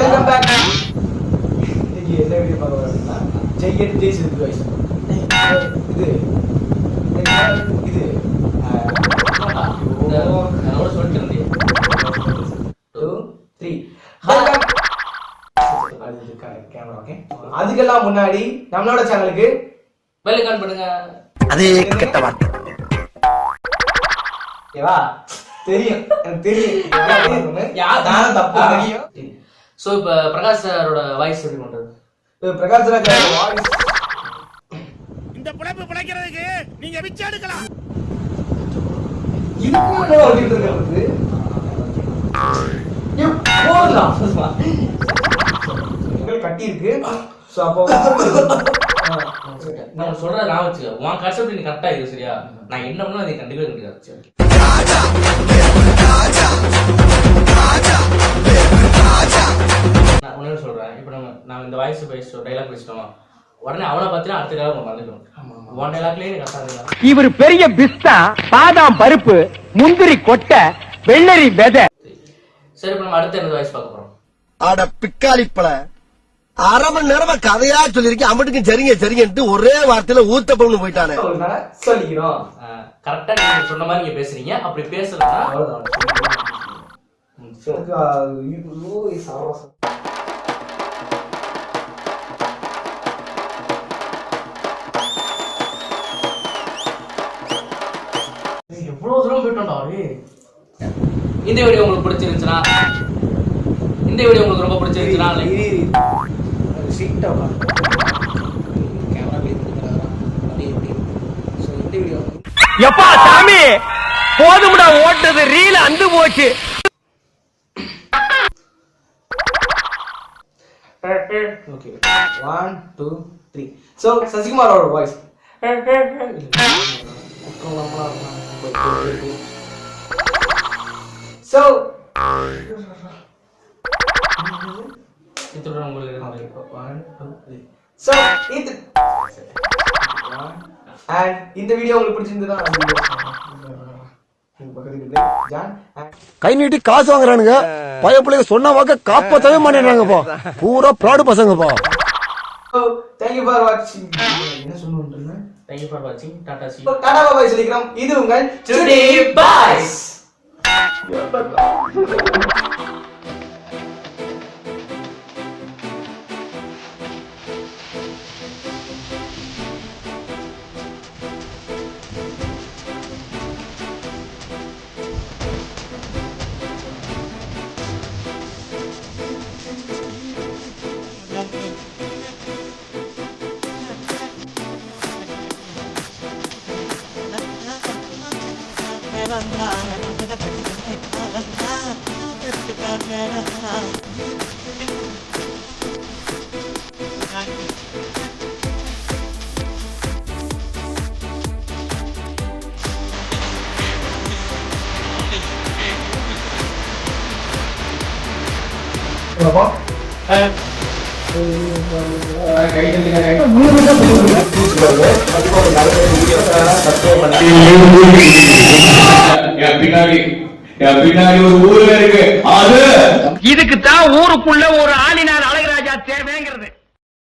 Welcome back. இன்னைக்கு என்ன video பார்க்க போறோம்னா ஜெயன் ஜெய்சித் गाइस. இது நான் சொல்லிட்டேன். 2 3 வெல்கம். Camera okay. அதுக்கெல்லாம் முன்னாடி நம்மளோட சேனலுக்கு வெல்கம் பண்ணுங்க. அதே கெட்ட வார்த்தை. ஏவா தெரியும் எனக்கு தெரியும். நான் தப்பு தெரியும். சோ இப்ப பிரகாஷ் சாரோட வாய்ஸ் எப்படி பண்றது? பிரகாஷ் சாரோட வாய்ஸ் இந்த புலப்பு புளைக்கிறதுக்கு நீங்க விச்சு எடுக்கலாம். இன்னொரு ஓடிட்டு இருக்குது. போலாம் கட்டி இருக்கு. சோ அப்போ நான் சொல்றத நான் வச்சுக்க. உன் கான்செப்ட் நீ கரெக்டா இருக்கு சரியா? நான் என்ன பண்ணா அதை கண்டிப்பா கண்டிப்பா. நான் ஒண்ணு சொல்றேன். இப்போ நான் இந்த வாய்ஸ் பேச டைலாக் பேசிட்டோம். உடனே அவனை பத்தினா அடுத்த டைலாக் நம்ம வந்துட்டோம். ஒன் டைலாக்லயே கரெக்டா இருக்கு. இவர் பெரிய பிஸ்தா, பாதாம் பருப்பு, முந்திரி கொட்டை, வெள்ளரி விதை. சரி இப்போ நம்ம அடுத்த என்ன வாய்ஸ் பார்க்க போறோம்? அட பிக்காளிப்பழ, அரை மணி நேரமா கதையா சொல்லிருக்கேன். அம்மட்டுக்கும் சரிங்க சரிங்கன்ட்டு ஒரே வார்த்தையில ஊத்தப்பம்னு போயிட்டானே. சொல்லிக்கிறோம். கரெக்டா நீங்க சொன்ன மாதிரி நீங்க பேசுறீங்க. அப்படி பேசலன்னா அவ்வளவுதான். எவ்வளவு தூரம் போயிட்டோம்டா. இந்த வீடியோ உங்களுக்கு பிடிச்சிருந்துச்சுன்னா ரொம்ப பிடிச்சிருந்துச்சுன்னா எப்பா சாமி போதும்டா ஓட்டது ரீல் அந்து போச்சு. ஓகே 1 2 3 சோ சசிகுமாரோட வாய்ஸ். சோ இது உங்களுக்கு 1 2 3 சோ இது and இந்த வீடியோ உங்களுக்கு பிடிச்சிருந்தா கை நீட்டி காசு வாங்குறானுங்க. பய பிள்ளைங்க சொன்ன வாக்க காப்பாத்தவே மாட்டேங்கிறாங்கப்பா. பூரா fraud பசங்கப்பா. Thank you for watching. என்ன சொல்லுங்க? Thank you for watching. Tata see. Tata பாய் சொல்லிக்கிறோம். இது உங்கள் டுடே பாய்ஸ். பின்னாடி ஒரு ஊர்ல இருக்கு. அது இதுக்கு தான் ஊருக்குள்ள ஒரு ஆளி